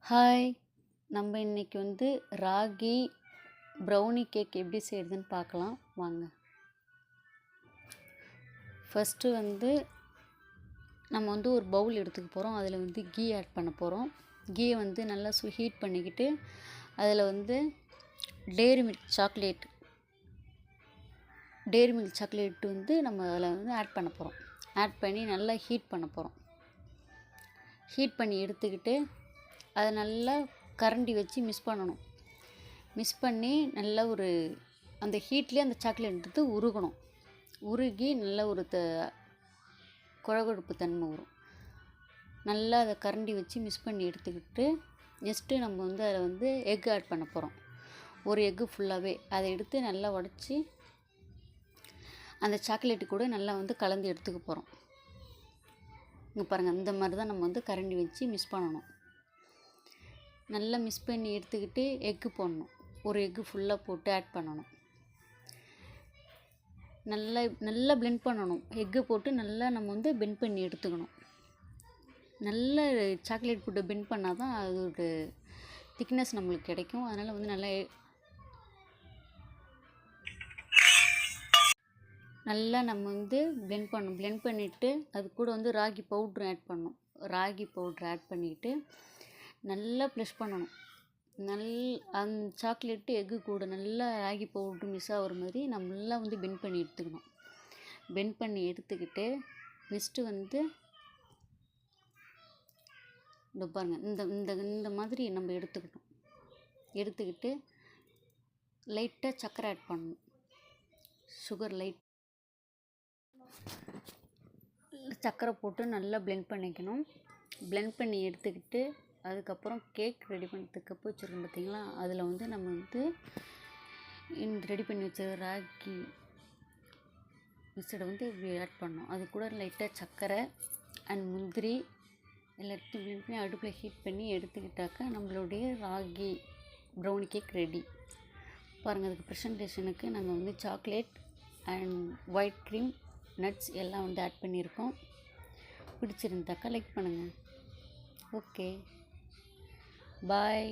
Hi! நம்ம இன்னைக்கு ragi brownie cake எப்படி செய்கிறதுன்னு பார்க்கலாம் வாங்க. ஃபஸ்ட்டு நம்ம ஒரு பவுல் எடுத்துக்க போகிறோம். அதில் கீ ஆட் பண்ண போகிறோம். கீயை நல்லா ஹீட் பண்ணிக்கிட்டு அதில் டெய்ரி மில்க் சாக்லேட் நம்ம அதில் ஆட் பண்ண போகிறோம். ஆட் பண்ணி நல்லா ஹீட் பண்ண போகிறோம். ஹீட் பண்ணி எடுத்துக்கிட்டு அதை நல்லா கரண்டி வச்சு மிக்ஸ் பண்ணணும். மிக்ஸ் பண்ணி நல்லா அந்த ஹீட்லேயே அந்த சாக்லேட் உருகணும். உருகி நல்ல ஒரு குழகுழப்பு தன்மை வரும். நல்லா அதை கரண்டி வச்சு மிக்ஸ் பண்ணி எடுத்துக்கிட்டு நெக்ஸ்ட்டு நம்ம அதில் எக் ஆட் பண்ண போகிறோம். ஒரு எக்கு ஃபுல்லாகவே அதை எடுத்து நல்லா உடச்சி அந்த சாக்லேட்டு கூட நல்லா கலந்து எடுத்துக்க போகிறோம். இங்கே பாருங்கள், இந்த மாதிரி தான் நம்ம கரண்டி வச்சு மிக்ஸ் பண்ணணும். நல்லா மிக்ஸ் பண்ணி எடுத்துக்கிட்டு எக்கு போடணும். ஒரு எக்கு ஃபுல்லாக போட்டு ஆட் பண்ணணும். நல்லா பிளெண்ட் பண்ணணும். எக்கு போட்டு நல்லா நம்ம பெண்ட் பண்ணி எடுத்துக்கணும். நல்ல சாக்லேட் போட்டு பெண்ட் பண்ணால் தான் அதோட திக்னஸ் நம்மளுக்கு கிடைக்கும். அதனால் நல்லா நம்ம பிளெண்ட் பண்ணணும். பிளெண்ட் பண்ணிவிட்டு அது கூட ராகி பவுட்ரு ஆட் பண்ணணும். ராகி பவுட்ரு ஆட் பண்ணிவிட்டு நல்லா ப்ரெஷ் பண்ணணும். அந்த சாக்லேட்டு எக்கு கூட நல்லா ராகி பவுட்ரு மிக்ஸ் ஆகிற மாதிரி நல்லா பெண்ட் பண்ணி எடுத்துக்கணும். பெண்ட் பண்ணி எடுத்துக்கிட்டு நெக்ஸ்ட்டு இந்த பாருங்கள், இந்த மாதிரி நம்ம எடுத்துக்கிட்டோம். எடுத்துக்கிட்டு லைட்டாக சர்க்கரை ஆட் பண்ணணும். சுகர் சர்க்கரை போட்டு நல்லா பிளெண்ட் பண்ணிக்கணும். பிளெண்ட் பண்ணி எடுத்துக்கிட்டு அதுக்கப்புறம் கேக் ரெடி பண்ணுறதுக்கு கப்பு வச்சுருக்கோம் பார்த்திங்களா, அதில் நம்ம ரெடி பண்ணி வச்ச ராகி மிக்சடை இப்படி ஆட் பண்ணோம். அது கூட லைட்டாக சர்க்கரை அண்ட் முந்திரி எல்லாத்தையும் பிளெண்ட் பண்ணி அடுப்பில் ஹீட் பண்ணி எடுத்துக்கிட்டாக்கா நம்மளுடைய ராகி ப்ரௌனி கேக் ரெடி. பாருங்கள், அதுக்கு ப்ரெசன்டேஷனுக்கு நாங்கள் chocolate and white cream nuts எல்லாம் ஆட் பண்ணியிருக்கோம். பிடிச்சிருந்தாக்கா லைக் பண்ணுங்கள். ஓகே, பாய்.